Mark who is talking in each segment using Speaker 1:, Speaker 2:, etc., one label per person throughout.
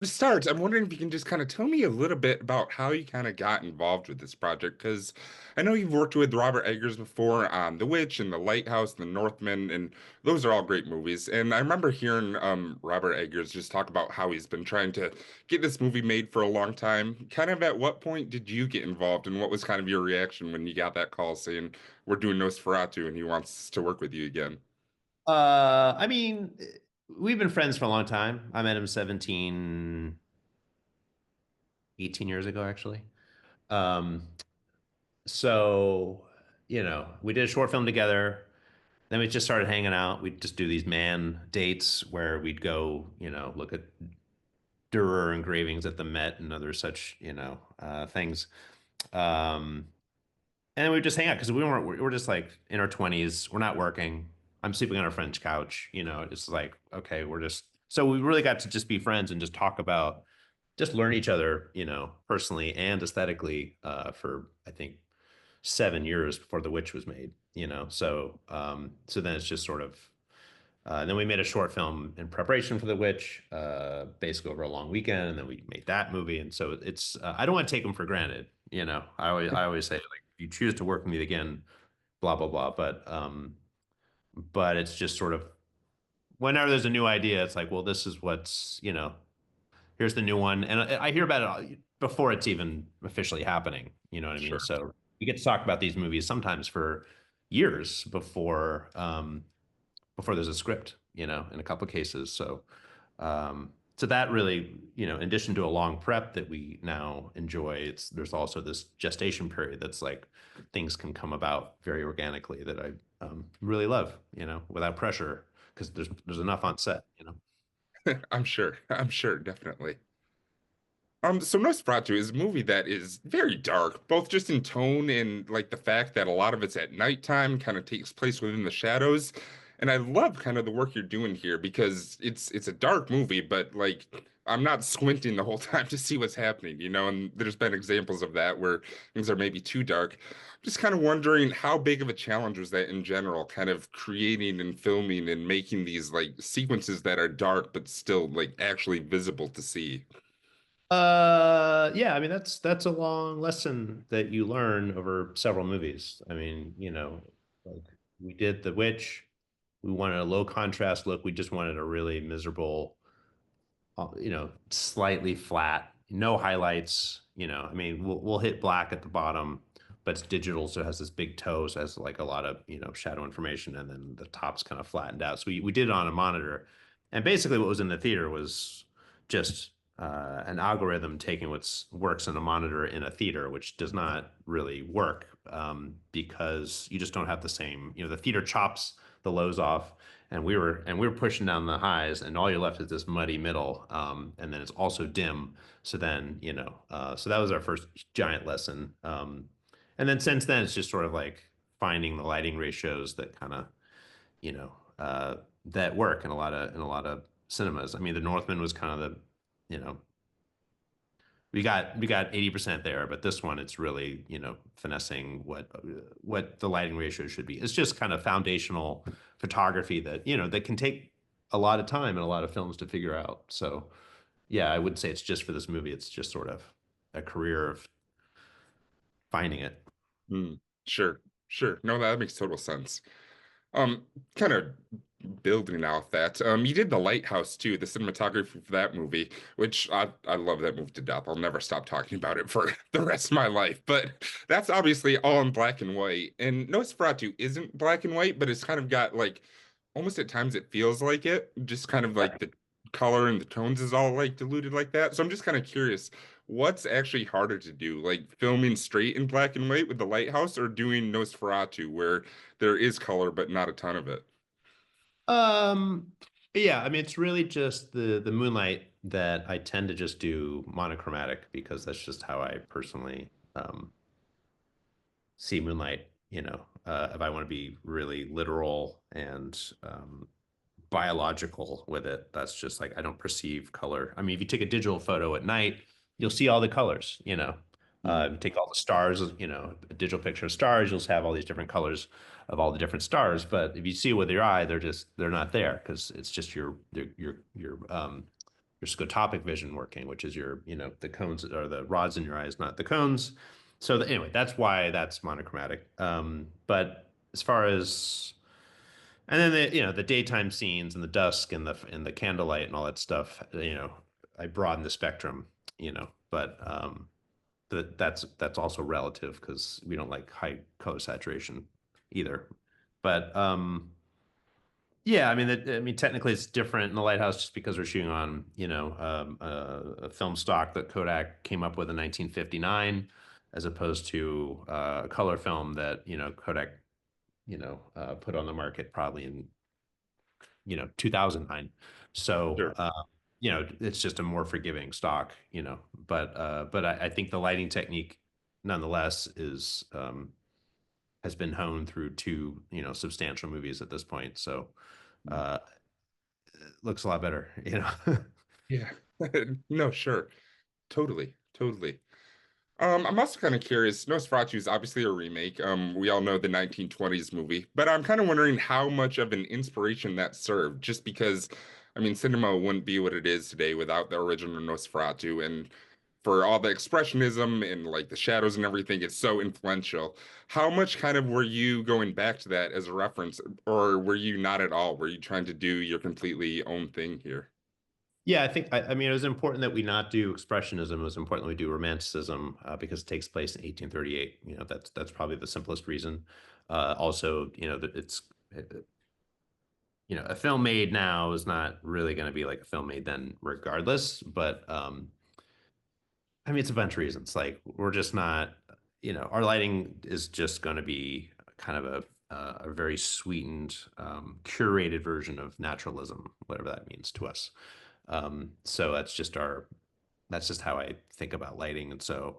Speaker 1: To start, I'm wondering if you can just kind of tell me a little bit about how you kind of got involved with this project, because I know you've worked with Robert Eggers before on The Witch and The Lighthouse and The Northman, and those are all great movies. And I remember hearing Robert Eggers just talk about how he's been trying to get this movie made for a long time. Kind of at what point did you get involved, and what was kind of your reaction when you got that call saying we're doing Nosferatu and he wants to work with you again?
Speaker 2: I mean, we've been friends for a long time. I met him 17, 18 years ago, actually. Um, so, we did a short film together. Then we just started hanging out. We'd just do these man dates where we'd go, look at Dürer engravings at the Met and other such, things. Um, and then we would just hang out because we were just like in our 20s. We're not working. I'm sleeping on a French couch. It's like, okay, so we really got to just be friends and just talk about, just learn each other, personally and aesthetically, for I think 7 years before The Witch was made, so then it's just sort of, then we made a short film in preparation for The Witch, basically over a long weekend, and then we made that movie. And so I don't want to take them for granted. I always say, like, if you choose to work with me again, blah blah blah. But it's just sort of, whenever there's a new idea, it's like, well, this is here's the new one, and I hear about it before it's even officially happening. You know what I mean?
Speaker 1: Sure.
Speaker 2: So we get to talk about these movies sometimes for years before there's a script, in a couple of cases. So that really, in addition to a long prep that we now enjoy, there's also this gestation period that's like, things can come about very organically that I really love, without pressure, because there's enough on set.
Speaker 1: I'm sure. I'm sure, definitely. So Nosferatu is a movie that is very dark, both just in tone and like the fact that a lot of it's at nighttime, kind of takes place within the shadows. And I love kind of the work you're doing here because it's a dark movie, but like I'm not squinting the whole time to see what's happening, and there's been examples of that where things are maybe too dark. I'm just kind of wondering how big of a challenge was that in general, kind of creating and filming and making these like sequences that are dark but still like actually visible to see.
Speaker 2: Yeah, I mean, that's a long lesson that you learn over several movies. I mean, like, we did The Witch. We wanted a low contrast look. We just wanted a really miserable, slightly flat, no highlights. I mean, we'll hit black at the bottom, but it's digital, so it has this big toe, so it has like a lot of, shadow information, and then the top's kind of flattened out. So we did it on a monitor, and basically what was in the theater was just an algorithm taking what works in a monitor in a theater, which does not really work, because you just don't have the same, the theater chops the lows off, and we were pushing down the highs, and all you're left is this muddy middle, and then it's also dim. So then, so that was our first giant lesson. And then since then, it's just sort of like finding the lighting ratios that kind of, you know, that work in a lot of cinemas. I mean, The Northman was kind of the, you know, we got 80% there, but this one, it's really, finessing what the lighting ratio should be. It's just kind of foundational photography that, that can take a lot of time and a lot of films to figure out. So yeah, I wouldn't say it's just for this movie. It's just sort of a career of finding it.
Speaker 1: Hmm. Sure, sure. No, that makes total sense. Kind of building off that, you did The Lighthouse too, the cinematography for that movie, which I love that movie to death. I'll never stop talking about it for the rest of my life. But that's obviously all in black and white. And Nosferatu isn't black and white, but it's kind of got like almost at times it feels like it, just kind of like the color and the tones is all like diluted like that. So I'm just kind of curious, what's actually harder to do, like filming straight in black and white with The Lighthouse or doing Nosferatu where there is color but not a ton of it?
Speaker 2: Um, yeah, I mean, it's really just the moonlight that I tend to just do monochromatic, because that's just how I personally see moonlight. If I want to be really literal and biological with it, that's just like, I don't perceive color. I mean, if you take a digital photo at night, you'll see all the colors.
Speaker 1: Mm.
Speaker 2: If you take all the stars, a digital picture of stars, you'll have all these different colors of all the different stars. But if you see it with your eye, they're not there, because it's just your your scotopic vision working, which is your, the cones or the rods in your eyes, not the cones. So anyway, that's why that's monochromatic. But as far as and then the daytime scenes and the dusk and the candlelight and all that stuff, I broaden the spectrum, but that's also relative because we don't like high color saturation either. But yeah, I mean, technically it's different in the Lighthouse just because we're shooting on, a film stock that Kodak came up with in 1959, as opposed to a color film that, Kodak, put on the market probably in, 2009. So,
Speaker 1: Sure.
Speaker 2: it's just a more forgiving stock, but I think the lighting technique nonetheless has been honed through two, substantial movies at this point. So, uh, it looks a lot better.
Speaker 1: Yeah. No, sure. Totally. Totally. I'm also kind of curious. Nosferatu is obviously a remake. We all know the 1920s movie, but I'm kind of wondering how much of an inspiration that served, just because, I mean, cinema wouldn't be what it is today without the original Nosferatu, and for all the expressionism and like the shadows and everything, it's so influential. How much kind of were you going back to that as a reference, or were you not at all? Were you trying to do your completely own thing here?
Speaker 2: Yeah, I mean, it was important that we not do expressionism. It was important that we do romanticism because it takes place in 1838. That's probably the simplest reason. Also, that a film made now is not really going to be like a film made then, regardless. But I mean, it's a bunch of reasons. Like we're just not, our lighting is just going to be kind of a very sweetened, curated version of naturalism, whatever that means to us. So that's just how I think about lighting. And so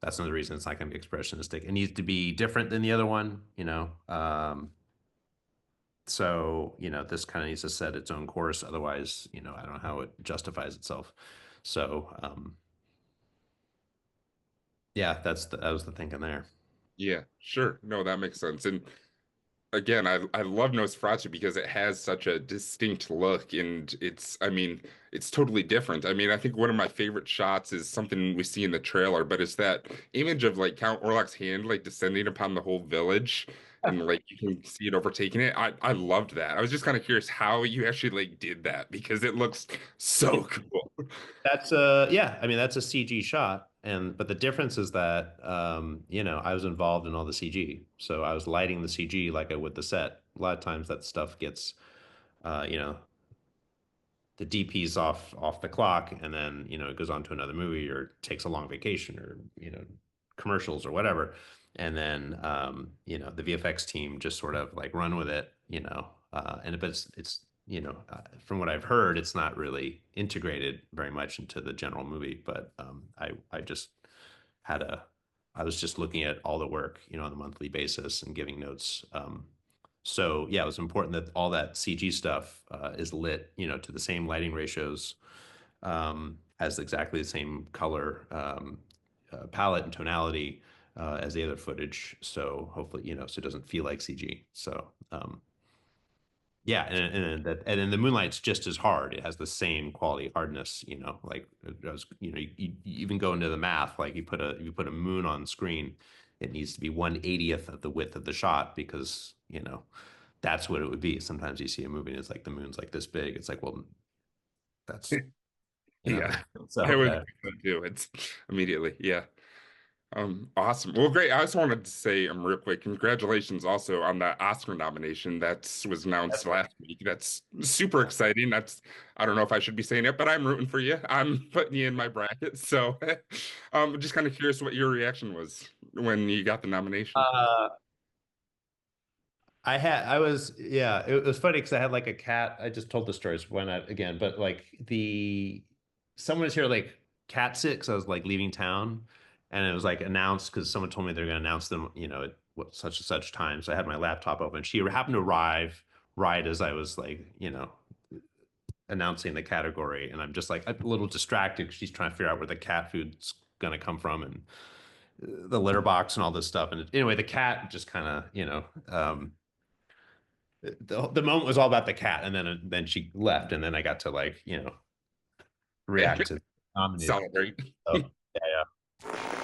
Speaker 2: that's another reason it's not going to be expressionistic. It needs to be different than the other one, so, this kind of needs to set its own course. Otherwise, I don't know how it justifies itself. So, yeah, that was the thinking there.
Speaker 1: Yeah, sure. No, that makes sense. And again, I love Nosferatu because it has such a distinct look, and I mean, it's totally different. I mean, I think one of my favorite shots is something we see in the trailer, but it's that image of like Count Orlok's hand like descending upon the whole village, and like you can see it overtaking it. I loved that. I was just kind of curious how you actually like did that because it looks so cool.
Speaker 2: Yeah, I mean that's a CG shot, but the difference is that I was involved in all the CG, so I was lighting the CG like I would the set. A lot of times that stuff gets uh, you know the DP's off the clock, and then it goes on to another movie or takes a long vacation or commercials or whatever, and then the VFX team just sort of like run with it, but it's from what I've heard, it's not really integrated very much into the general movie, but I just had a I was just looking at all the work, on a monthly basis and giving notes. So yeah, it was important that all that CG stuff is lit, to the same lighting ratios, has exactly the same color palette and tonality as the other footage. So hopefully, so it doesn't feel like CG. So yeah, and then the Moonlight's just as hard. It has the same quality hardness, like you even go into the math, like you put a moon on screen, it needs to be 1/80th of the width of the shot because, that's what it would be. Sometimes you see a movie and it's like the moon's like this big. It's like, well, that's you know.
Speaker 1: Yeah,
Speaker 2: So
Speaker 1: I would think so too. It's immediately, yeah. Awesome. Well, great. I just wanted to say, real quick, congratulations also on that Oscar nomination that was announced
Speaker 2: that's
Speaker 1: last week. That's super exciting. I don't know if I should be saying it, but I'm rooting for you. I'm putting you in my bracket. So, just kind of curious what your reaction was when you got the nomination.
Speaker 2: uh, I was, yeah, it was funny because I had like a cat. I just told the stories, why not again? But like someone was here like cat sick, because I was like leaving town, and it was like announced because someone told me they're going to announce them, at what such and such time. So I had my laptop open. She happened to arrive right as I was like, announcing the category, and I'm just like a little distracted because she's trying to figure out where the cat food's going to come from and the litter box and all this stuff. And anyway, the cat just kind of, the moment was all about the cat, and then she left, and then I got to like react to nominated.
Speaker 1: Celebrate.
Speaker 2: So, yeah, yeah.